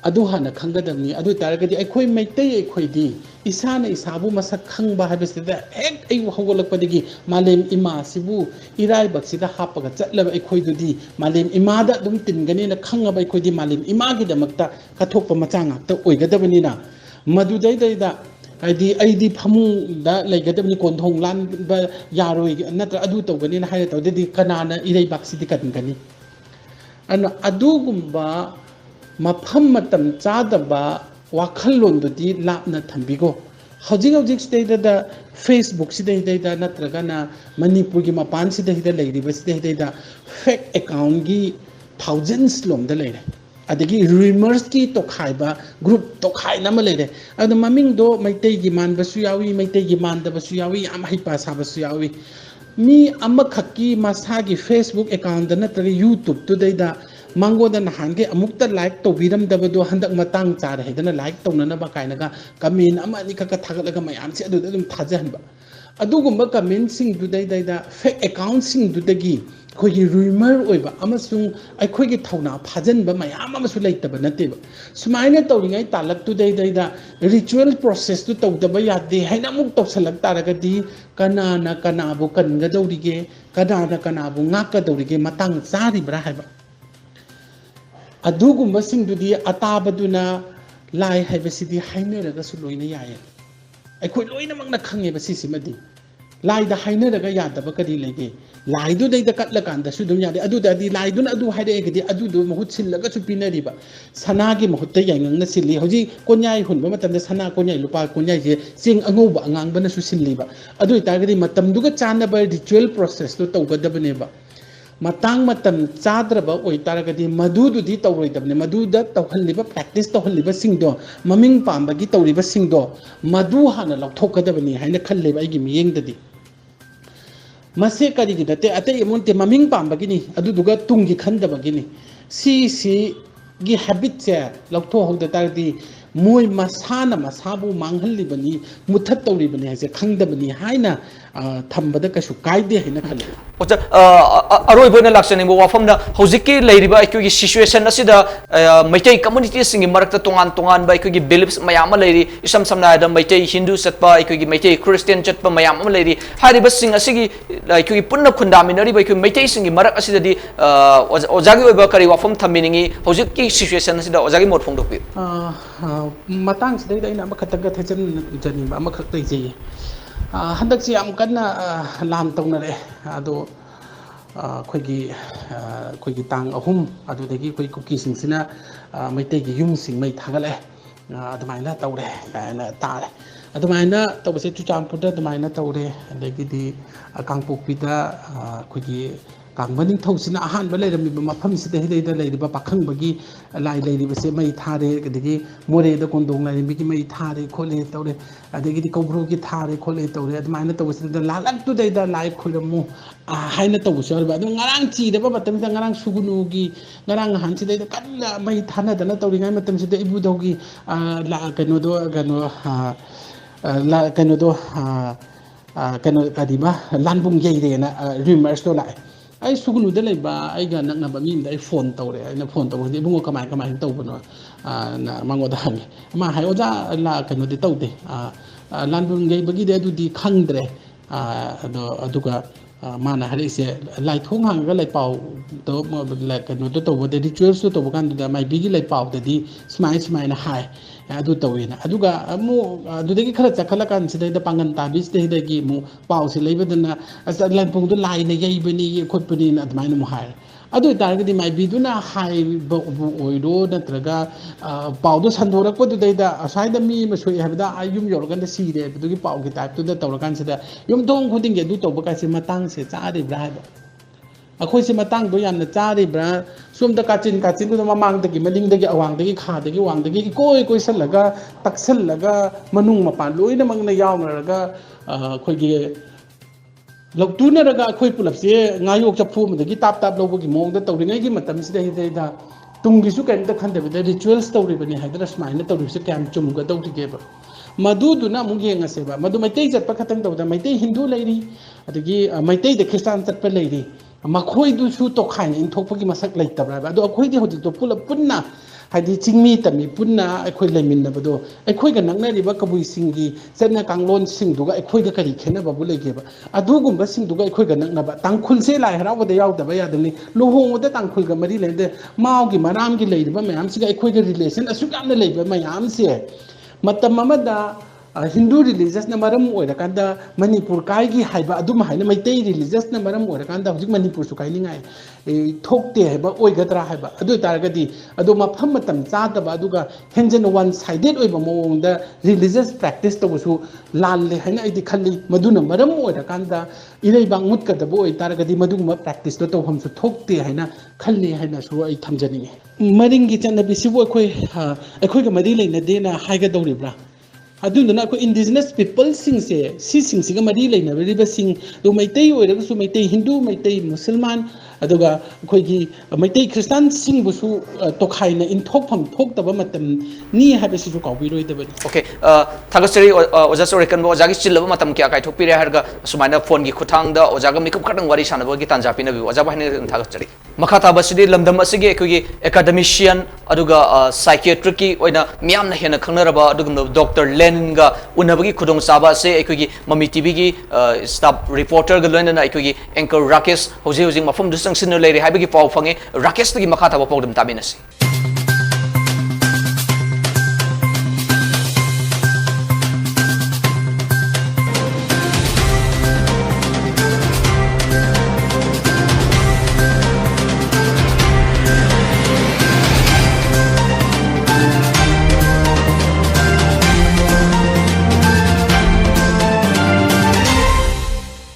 ꯑꯗꯨ ꯍꯥꯟꯅ ꯈꯪꯒꯗꯕꯅꯤ ꯑꯗꯨ ꯑꯣꯏꯇꯥꯔꯒꯗꯤ ꯑꯩꯈꯣꯏ ꯃꯩꯇꯩ ꯑꯩꯈꯣꯏꯗꯤ ꯏꯁꯥꯅ ꯏꯁꯥꯕꯨ ꯃꯁꯛ ꯈꯪꯕ ꯍꯥꯏꯕꯁꯤꯗ ꯍꯦꯛ ꯑꯩꯕꯨ ꯍꯧꯒꯠꯂꯛꯄꯗꯒꯤ ꯃꯥꯂꯦꯝ ꯏꯃꯥꯁꯤꯕꯨ ꯏꯔꯥꯏꯕꯛꯁꯤꯗ ꯍꯥꯞꯄꯒ ꯆꯠꯂꯕ ꯑꯩꯈꯣꯏꯗꯨꯗꯤ ꯃꯥꯂꯦꯝ ꯏꯃꯥꯗ ꯑꯗꯨꯝ ꯇꯤꯟꯒꯅꯤꯅ ꯈꯪꯉꯕ ꯑꯩꯈꯣꯏꯗꯤ ꯃꯥꯂꯦꯝ ꯏꯃꯥꯒꯤꯗꯃꯛꯇ ꯀꯠꯊꯣꯛꯄ ꯃꯆꯥ ꯉꯥꯛꯇ ꯑꯣꯏꯒꯗꯕꯅꯤꯅ ꯃꯗꯨꯗꯩꯗ ꯍꯥꯏꯗꯤ ꯑꯩꯗꯤ ꯐꯃꯨꯡꯗ ꯂꯩꯒꯗꯕꯅꯤ ꯀꯣꯟꯊꯣꯡ ꯂꯥꯟꯕ ꯌꯥꯔꯣꯏ ꯅꯠꯇ꯭ꯔ ꯑꯗꯨ ꯇꯧꯒꯅꯤꯅ ꯍꯥꯏꯔ ꯇꯧꯗꯗꯤ ꯀꯅꯥꯅ ꯏꯔꯩꯕꯥꯛꯁꯤꯗꯤ ꯀꯟꯒꯅꯤ ꯑꯗꯨꯅ ꯑꯗꯨꯒꯨꯝꯕ ꯃꯐꯝ ꯃꯇꯝ ꯆꯥꯗꯕ ꯋꯥꯈꯜꯂꯣꯟꯗꯨꯗꯤ ꯂꯥꯞꯅ ꯊꯝꯕꯤꯈꯣ ꯍꯧꯖꯤꯛꯁꯤꯗꯩꯗ ꯐꯦꯁꯕꯨꯛꯁꯤꯗꯩꯗ ꯅꯠꯇ꯭ꯔꯒꯅ ꯃꯅꯤꯄꯨꯔꯒꯤ ꯃꯄꯥꯟꯁꯤꯗꯩꯗ ꯂꯩꯔꯤꯕꯁꯤꯗꯩꯗ ꯐꯦꯛ ꯑꯦꯀꯥꯎꯟꯒꯤ ꯊꯥꯎꯖꯟꯁ ꯂꯣꯝꯗ ꯂꯩꯔꯦ ꯑꯗꯒꯤ ꯔꯤꯃꯔꯁꯀꯤ ꯇꯣꯈꯥꯏꯕ ꯒ꯭ꯔꯨꯞ ꯇꯣꯈꯥꯏꯅ ꯑꯃ ꯂꯩꯔꯦ ꯑꯗꯨ ꯃꯃꯤꯡꯗꯣ ꯃꯩꯇꯩꯒꯤ ꯃꯥꯟꯕꯁꯨ ꯌꯥꯎꯏ ꯃꯩꯇꯩꯒꯤ ꯃꯥꯟꯗꯕꯁꯨ ꯌꯥꯎꯏ ꯌꯥꯝ ꯍꯩꯄꯥ ꯁꯥꯕꯁꯨ ꯌꯥꯎꯏ मी अमखक्की मसागी फेसबुक अकाउंट नत्रग यूट्यूब तुदैदा मंगोदा नहानगे अमुक्ता लाइक तौबिरमदबदो हंदक मतंग चार हेदना लाइक तौननबा कायनगा कमेंट अमा अनि खक थागलगा मयामसे अदुदा दुम थाजहनबा अदुगुम्बा कमेंट सिंग दुदैदा फेक अकाउंट सिंग दुदगी खोगी रूमर ओइबा अमसुंग अखोगी थौना फाजनबा मयाम अमसु लेतबा नतेबा सुमाइना तौरिङै तालक दुदैदा रिचुअल प्रोसेस तु तौदबा यादे हैना मुक तौसलक तारगदी कनाना कनाबु कनगदौरिगे कनाना कनाबु ngaकदौरिगे मतंग चारिब्रा हाइबा अदुगुम्बा सिंग दुदी अताबदुना लाई हाइबसिदी हाइनरगसु लोइना याय अखोई लोइना मंगना खंगेबा सिसिमदी लाइदा हाइनरगा यादबा कदी लेगे लाइदु दैदा कटलकांदा सुदुम यादे अदुदादी लाइदुन अदु हाइरेगदी अदुदु महु सिल्लगा सु पिनरिबा सनागी महुत्ते यांगना सिल्ली हौजी कोन्याय हुनबा मतमदा सना कोन्याय लुपा कोन्याय जे सिंग अंगौबा अंगांगबना सु सिल्लीबा अदु तागदी मतमदुगा चानबा रिचुअल प्रोसेस तो तौगदबनेबा मतंग मतम चाद्रबा ओइ तारगदी मधुदुदी तौरोइदबने मधुदा तौहल्लिबा प्रैक्टिस तौहल्लिबा सिंगदो ममिंग पांबगी तौरिबा सिंगदो मधु हाना लौथोकदबनी हाइना खल्लेबा आइगी मियेंगददी मसे करिगी दते अते इमुनते ममिंग पांबगिनी अदुदुगा तुंगी खंदबगिनी सी गी हैबिट से लौथो होदा तारदी मोय मसाना मसाबु मांगहल्लिबनी मुथत तौरिबनी हाइसे खंदबनी हाइना थंबदा कशु कायदे हाइना खल्ले ओचा अरोइबोना लाक्सनिबो वाफमना हौजिकि लेरिबा अइकोगी सिचुएशन असिदा मैतै कम्युनिटी सिंगी मरक्ता तोंगान तोंगान बा अइकोगी बिलीफ्स मयाम लेरि इसम समना द मैतै हिंदू चटपा अइकोगी मैतै क्रिश्चियन चटपा मयाम लेरि हारिबा सिंग असिगी अइकोगी पुन्ना खुंदामिनरिबा अइकोगी मैतै सिंगी मरक असिददी ओजागी ओइबा करि वाफम थमिनिंगी हौजिकि सिचुएशन असिदा ओजागी मोड फोंदोपि मतंग सिदैदा इना मखतंगा थेजन जनिबा मखतै जे हंदक से कन्ना लाम तौनरे अदो अखोगी तांग अहुम अदुदगी अखोई कुकीसिंगसिना मैतैगी युमसिंग मै थागले अदुमाइना तौरे कायना तारे अदुमाइना तौबसे चुचामपुरदा अदुमाइना तौरे अदगिदी कांगपोकपिदा अखोगी कांगबनिंग थौसिना अहानबा लेरमिबा मफमसिदा हिदैदा लेरिबा पाखंबगी लाई लेरिबसे मै थारे अदगी मोरेदा कोंदोंग लेरिबिगी मै थारे खोले तौरे अदगिदी कौब्रोगी थारे खोले तौरे अदुमाइना तौबसिदा लालक्तुदैदा लाई खोलमु हाइना तौबसे अरबा अदु ngarang चीदबा मतमदा ngarang सुगुनुगी ngarang हानसिदैदा कल्ला मै थानादना तौरिङाय मतमसिदा इबुदौगी ला कनोदो कनो कदिबा लानबुंग येरेना रिमर्स तो लाए आई सुगुनुदा लेबा आइगा नकनबा मीमदा आई फोन तौरे आइना फोन तौबदि बुंगो कमाय कमाय तौबनो ना मंगोदा हंगे मा हाय ओजा ला कनोदि तौदे लानबुंग येबगी दे अदुदि खंगद्रे अदुगा माना हरिसे लाइथोंग हांगा लाइपाव तो कनोदो तौबदे रिचुअल्स तो तौबकान माइबिगी लाइपाव ददि स्माइना हाय अदु तौवेना अदुगा अमु अदुदगी खरा चखलकान सिदैदा पांगन ताबिस देदगी मु पावसे लेबदना असा लानपुंदो लाइना येबनी खोटपनी अदमाइना मु हाय अदु तारगदी माइबिदुना हाय बो ओइरो नत्रगा पावदो संदोरकपदुदैदा असाइदा मी मसोय हबदा आयुम योरगंदा सीरे बदुगी पावगी टाइपतुदा तौरकान सिदा युम दोंग खुदिंगे अदु तौबकासे मतंग से चारिब्रा हायबा अखोइसे मतंगदो यामना चारिब्रा सोमदा काचिन दो ममांगदगी मलिंगदगी अवांगदगी खादगी वांगदगी कोई सल्लगा तक्सल्लगा मनुंग मपान लोइना मंगना यावनरगा अखोइगी लौतुनरगा अखोइ पुलपसे ngayok chaphu मदगी ताप लौबगी मोंगदा तौरिङैगी मतमसिदा हिदैदा तुंगिसु कैमता खंदबदा रिचुअल्स तौरिबनी हाइदरा स्माइना तौरिबसे क्याम चुमगा तौरिगेबा मधुदुना मुग येंगसेबा मधु मैतै चटपा खतंग तौदा मैतै हिंदू लेरी अदगी मैतै द ख्रिस्टान चटपा लेरी मखोइदुसु तोखाइन इंथोपगी मसक लेतबरा अदो अखोइदि होदितो पुन्ना हाइदि चिंगमी तमी पुन्ना अखोइ लेमिन्नबदो अखोइगा नंगनरिबा कबुइ सिंगी सना कांगलोन सिंगदुगा अखोइगा करि खेनबबु लेगेबा अदुगुम्बा सिंगदुगा अखोइगा नंगनबा तांखुलसे लाइ हरावदे यावदबा यादनी लोहोंगदा तांखुलगा मरि लेदे मावगी मरामगी लेरिबा मयामसिगा अखोइगा रिलेशन असुकामना लेबा मयामसे मतम अमदा हिंदू रिलीजियस न मरम ओइरकांदा मणिपुर काइगी हाइबा अदुम हाइना मैतै रिलीजियस न मरम ओइरकांदा हुजिक मणिपुर सु काइनिंगाय थोकते हाइबा ओइगदरा हाइबा अदु तारगदी अदु मफम मतम चादबा अदुगा हेंजन वन साइडेड ओइबा मोंगदा रिलीजियस प्रैक्टिस तबसु लाले हाइना आइदि खल्ली मदुना मरम ओइरकांदा इरेबांग मुतकदबो ओइ तारगदी मदुगुमा प्रैक्टिस तो तौहमसु थोकते हाइना खल्ली हाइना सु आई थमजनिंगे मरिंगी चनबि सिबो अखोइगा मरि लेनदेना हाइगा दौरिब्रा ꯑꯗꯨꯗꯨꯅ ꯑꯩꯈꯣꯏ ꯏꯟꯗꯤꯖꯤꯅꯁ ꯄꯤꯄꯜꯁꯤꯡꯁꯦ ꯁꯤꯁꯤꯡꯁꯤꯒ ꯃꯔꯤ ꯂꯩꯅꯔꯤꯕꯁꯤꯡ ꯑꯗꯨ ꯃꯩꯇꯩ ꯑꯣꯏꯔꯒꯁꯨ ꯃꯩꯇꯩ ꯍꯤꯟꯗꯨ ꯃꯩꯇꯩ ꯃꯨꯁꯜꯃꯥꯟ ꯑꯗꯨꯒ ꯑꯩꯈꯣꯏꯒꯤ ꯃꯩꯇꯩ ꯈ꯭ꯔꯤꯁꯇꯥꯟꯁꯤꯡꯕꯨꯁꯨ ꯇꯣꯈꯥꯏꯅ ꯏꯟꯊꯣꯛꯐꯝ ꯊꯣꯛꯇꯕ ꯃꯇꯝꯅꯤ ꯍꯥꯏꯕꯁꯤꯁꯨ ꯀꯥꯎꯕꯤꯔꯣꯏꯗꯕꯅꯤ ओके थागसरी ओजा सोरेकन ओजा की चिल्लब मतम क्या कायथोपीरे हरगा सुमाइना फोन की खुथांग दा ओजा गा मिकप खटंग वारी सानबगी तांजा पिनबी ओजा बाहिने थागसरी मखा ताबसिदि लमदम असिगे एकोगी एकेडमिशियन अदुगा साइकियाट्रिक की ओइना मियामना हेना खंगनरबा अदुगा डॉक्टर लेनिन गा उनबगी खुदोंग साबा से एकोगी ममी टीवी की स्टाफ रिपोर्टर गा लोइना एकोगी एंकर राकेश होजे होजे मफम दुसंग सिन लेरे हाइबगी पाव फंगे राकेश तगी मखा ताबा पावदम ताबिनसी